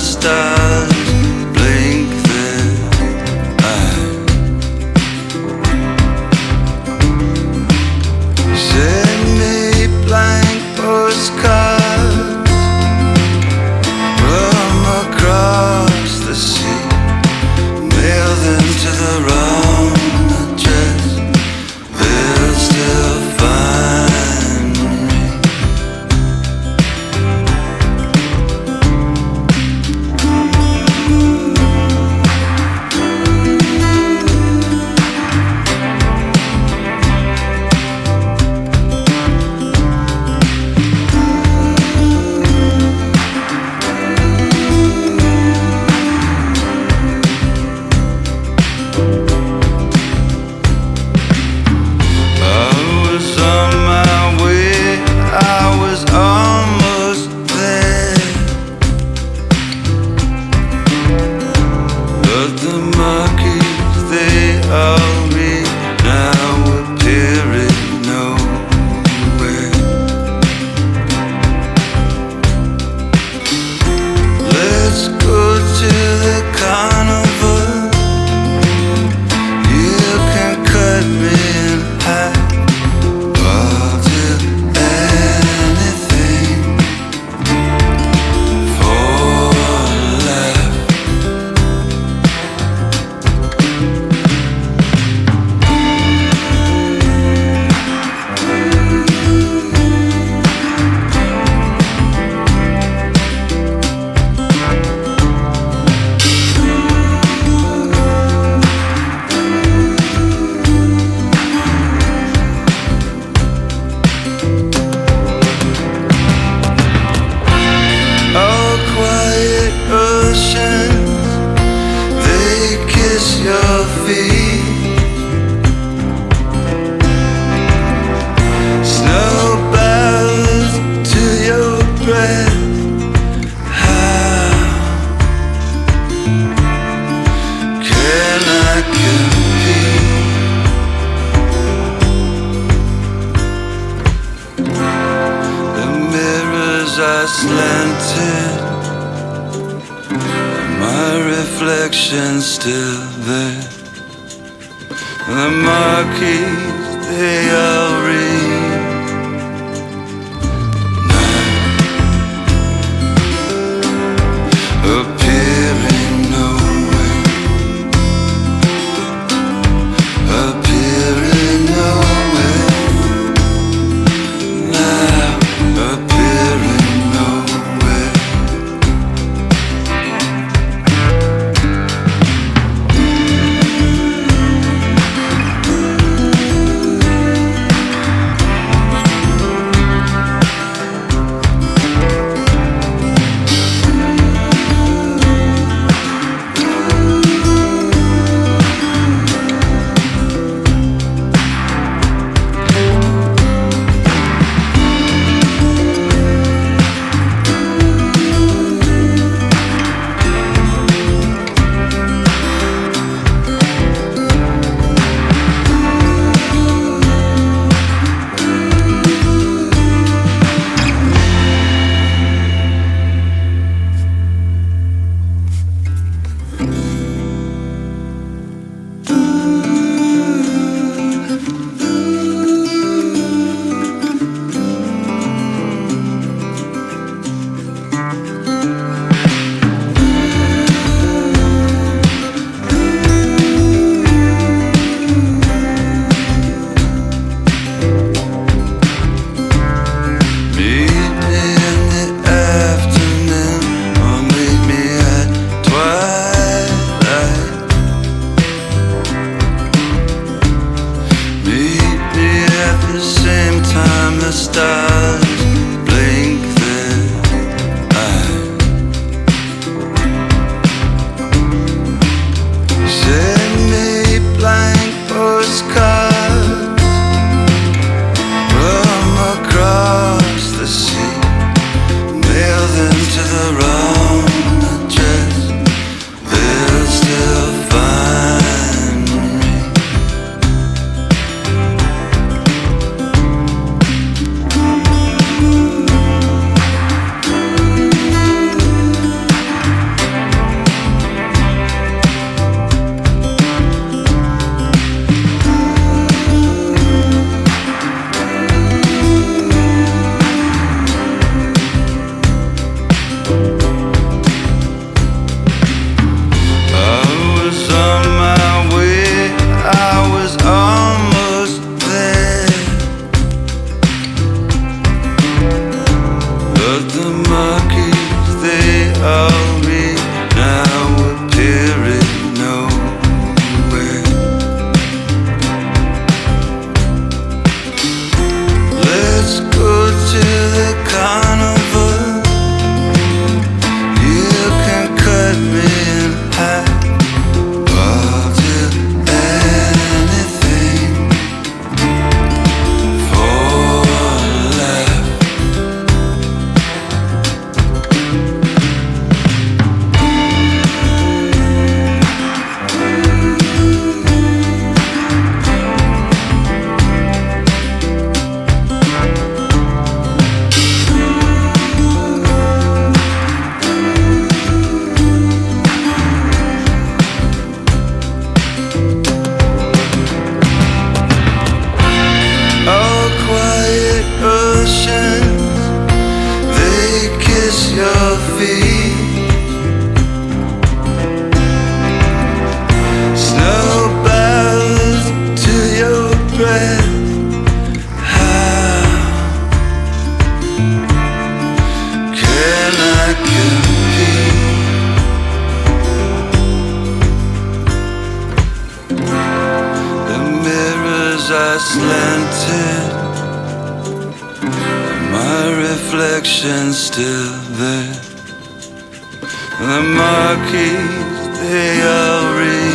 stars blink their eyes. Send me blank postcards from across the sea. Mail them to the wrong address. They'll still find me. I was on my way, I was almost there, but the monkeys, they all read now appearing nowhere. Let's go to the carnival. You can cut me in half. I'll do anything for a laugh. Oh, quiet oceans, they kiss your feet. Snow bows to your breath. How can I compete? The mirrors are slanted, my reflection's still there. The marquees, they all read now, appearing nowhere, appearing nowhere, now appearing nowhere. the carnival. You can cut me in half. I'll do anything for a laugh. Oh, quiet oceans, they kiss your feet. Snow bows to your breath. How can I compete? The mirrors are slanted, my reflection's still there. The marquees, they all read.